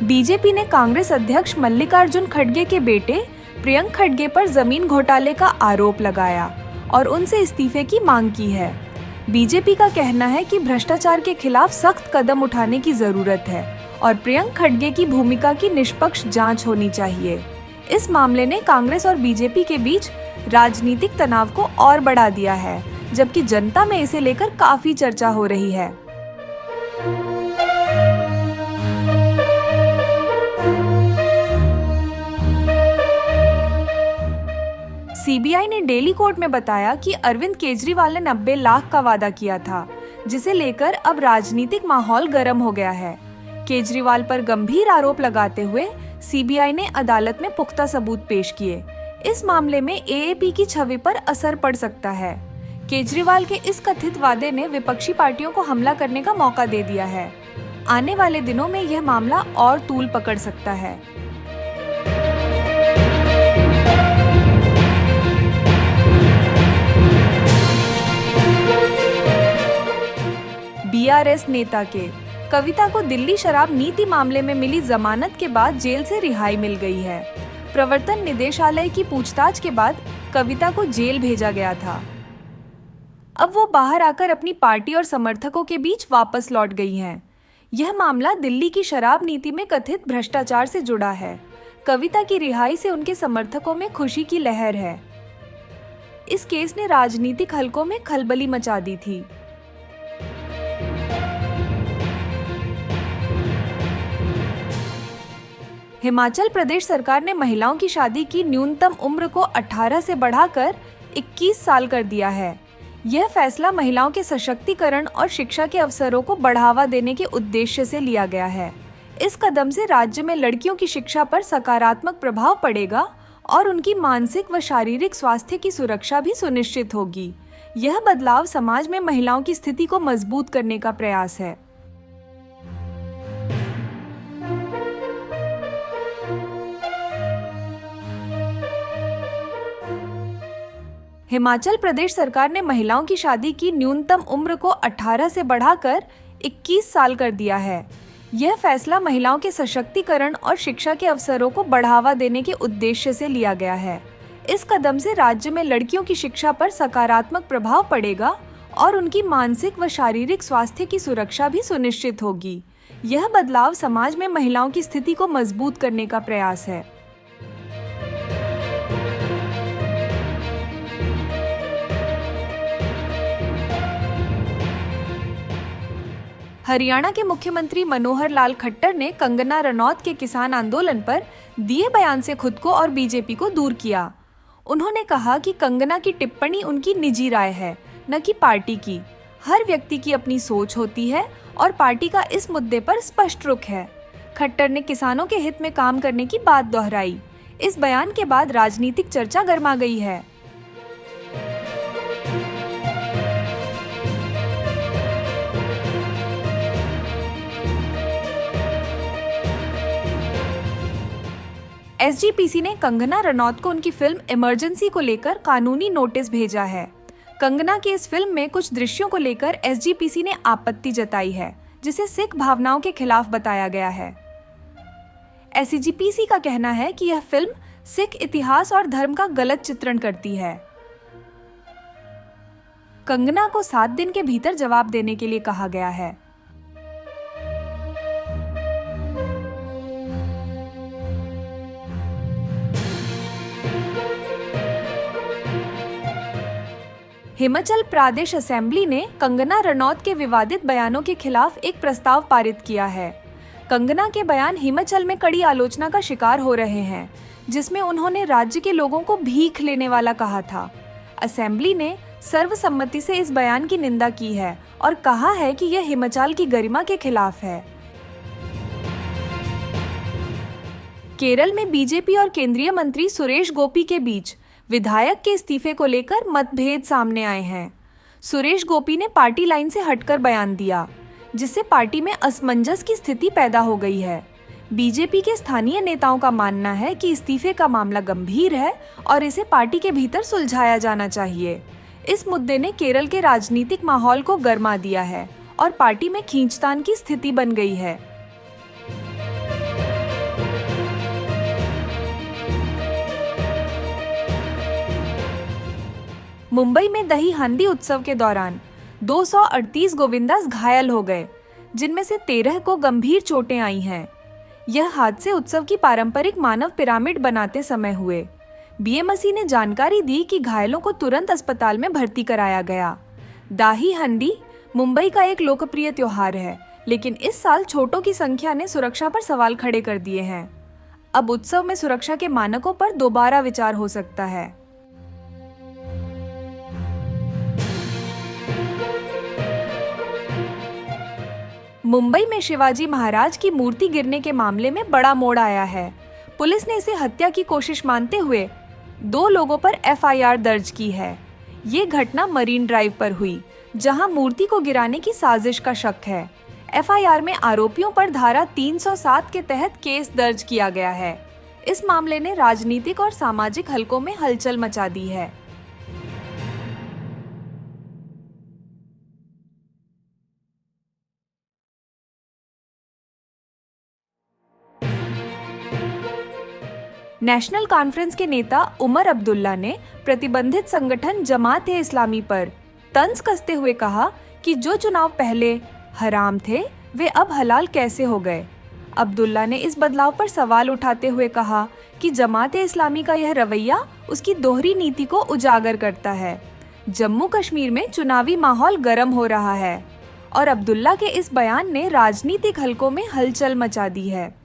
BJP ने कांग्रेस अध्यक्ष मल्लिकार्जुन खड़गे के बेटे प्रियंक खड़गे पर जमीन घोटाले का आरोप लगाया और उनसे इस्तीफे की मांग की है। बीजेपी का कहना है कि भ्रष्टाचार के खिलाफ सख्त कदम उठाने की जरूरत है और प्रियंक खड़गे की भूमिका की निष्पक्ष जांच होनी चाहिए। इस मामले ने कांग्रेस और बीजेपी के बीच राजनीतिक तनाव को और बढ़ा दिया है, जबकि जनता में इसे लेकर काफी चर्चा हो रही है। सीबीआई ने डेली कोर्ट में बताया कि अरविंद केजरीवाल ने 90 लाख का वादा किया था, जिसे लेकर अब राजनीतिक माहौल गर्म हो गया है। केजरीवाल पर गंभीर आरोप लगाते हुए सीबीआई ने अदालत में पुख्ता सबूत पेश किए। इस मामले में एएपी की छवि पर असर पड़ सकता है। केजरीवाल के इस कथित वादे ने विपक्षी पार्टियों को हमला करने का मौका दे दिया है। आने वाले दिनों में यह मामला और तूल पकड़ सकता है। बीआरएस नेता के कविता को दिल्ली शराब नीति मामले में मिली जमानत के बाद जेल से रिहाई मिल गई है। प्रवर्तन निदेशालय की पूछताछ के बाद कविता को जेल भेजा गया था। अब वो बाहर आकर अपनी पार्टी और समर्थकों के बीच वापस लौट गई हैं। यह मामला दिल्ली की शराब नीति में कथित भ्रष्टाचार से जुड़ा है। कविता की रिहाई से उनके समर्थकों में खुशी की लहर है। इस केस ने राजनीतिक हलकों में खलबली मचा दी थी। हिमाचल प्रदेश सरकार ने महिलाओं की शादी की न्यूनतम उम्र को 18 से बढ़ाकर 21 साल कर दिया है। यह फैसला महिलाओं के सशक्तिकरण और शिक्षा के अवसरों को बढ़ावा देने के उद्देश्य से लिया गया है। इस कदम से राज्य में लड़कियों की शिक्षा पर सकारात्मक प्रभाव पड़ेगा और उनकी मानसिक व शारीरिक स्वास्थ्य की सुरक्षा भी सुनिश्चित होगी। यह बदलाव समाज में महिलाओं की स्थिति को मजबूत करने का प्रयास है। हिमाचल प्रदेश सरकार ने महिलाओं की शादी की न्यूनतम उम्र को 18 से बढ़ाकर 21 साल कर दिया है। यह फैसला महिलाओं के सशक्तिकरण और शिक्षा के अवसरों को बढ़ावा देने के उद्देश्य से लिया गया है। इस कदम से राज्य में लड़कियों की शिक्षा पर सकारात्मक प्रभाव पड़ेगा और उनकी मानसिक व शारीरिक स्वास्थ्य की सुरक्षा भी सुनिश्चित होगी। यह बदलाव समाज में महिलाओं की स्थिति को मजबूत करने का प्रयास है। हरियाणा के मुख्यमंत्री मनोहर लाल खट्टर ने कंगना रनौत के किसान आंदोलन पर दिए बयान से खुद को और बीजेपी को दूर किया। उन्होंने कहा कि कंगना की टिप्पणी उनकी निजी राय है, न कि पार्टी की। हर व्यक्ति की अपनी सोच होती है और पार्टी का इस मुद्दे पर स्पष्ट रुख है। खट्टर ने किसानों के हित में काम करने की बात दोहराई। इस बयान के बाद राजनीतिक चर्चा गर्मा गई है। एसजीपीसी ने कंगना रनौत को उनकी फिल्म इमरजेंसी को लेकर कानूनी नोटिस भेजा है। कंगना की इस फिल्म में कुछ दृश्यों को लेकर एसजीपीसी ने आपत्ति जताई है, जिसे सिख भावनाओं के खिलाफ बताया गया है। एसजीपीसी का कहना है कि यह फिल्म सिख इतिहास और धर्म का गलत चित्रण करती है। कंगना को 7 दिन के भीतर जवाब देने के लिए कहा गया है। हिमाचल प्रदेश असेंबली ने कंगना रनौत के विवादित बयानों के खिलाफ एक प्रस्ताव पारित किया है। कंगना के बयान हिमाचल में कड़ी आलोचना का शिकार हो रहे हैं, जिसमें उन्होंने राज्य के लोगों को भीख लेने वाला कहा था। असेंबली ने सर्वसम्मति से इस बयान की निंदा की है और कहा है कि यह हिमाचल की गरिमा के खिलाफ है। केरल में बीजेपी और केंद्रीय मंत्री सुरेश गोपी के बीच विधायक के इस्तीफे को लेकर मतभेद सामने आए हैं। सुरेश गोपी ने पार्टी लाइन से हटकर बयान दिया, जिससे पार्टी में असमंजस की स्थिति पैदा हो गई है। बीजेपी के स्थानीय नेताओं का मानना है कि इस्तीफे का मामला गंभीर है और इसे पार्टी के भीतर सुलझाया जाना चाहिए। इस मुद्दे ने केरल के राजनीतिक माहौल को गरमा दिया है और पार्टी में खींचतान की स्थिति बन गई है। मुंबई में दही हांडी उत्सव के दौरान 238 गोविंदास घायल हो गए, जिनमें से 13 को गंभीर चोटें आई हैं। यह हादसे उत्सव की पारंपरिक मानव पिरामिड बनाते समय हुए। बीएमसी ने जानकारी दी कि घायलों को तुरंत अस्पताल में भर्ती कराया गया। दाही हंडी मुंबई का एक लोकप्रिय त्योहार है, लेकिन इस साल छोटों की संख्या ने सुरक्षा पर सवाल खड़े कर दिए हैं। अब उत्सव में सुरक्षा के मानकों पर दोबारा विचार हो सकता है। मुंबई में शिवाजी महाराज की मूर्ति गिरने के मामले में बड़ा मोड़ आया है। पुलिस ने इसे हत्या की कोशिश मानते हुए 2 लोगों पर एफआईआर दर्ज की है। ये घटना मरीन ड्राइव पर हुई, जहां मूर्ति को गिराने की साजिश का शक है। एफआईआर में आरोपियों पर धारा 307 के तहत केस दर्ज किया गया है। इस मामले ने राजनीतिक और सामाजिक हलकों में हलचल मचा दी है। नेशनल कॉन्फ्रेंस के नेता उमर अब्दुल्ला ने प्रतिबंधित संगठन जमात-ए-इस्लामी पर तंज कसते हुए कहा कि जो चुनाव पहले हराम थे, वे अब हलाल कैसे हो गए। अब्दुल्ला ने इस बदलाव पर सवाल उठाते हुए कहा कि जमात-ए-इस्लामी का यह रवैया उसकी दोहरी नीति को उजागर करता है। जम्मू कश्मीर में चुनावी माहौल गर्म हो रहा है और अब्दुल्ला के इस बयान ने राजनीतिक हलकों में हलचल मचा दी है।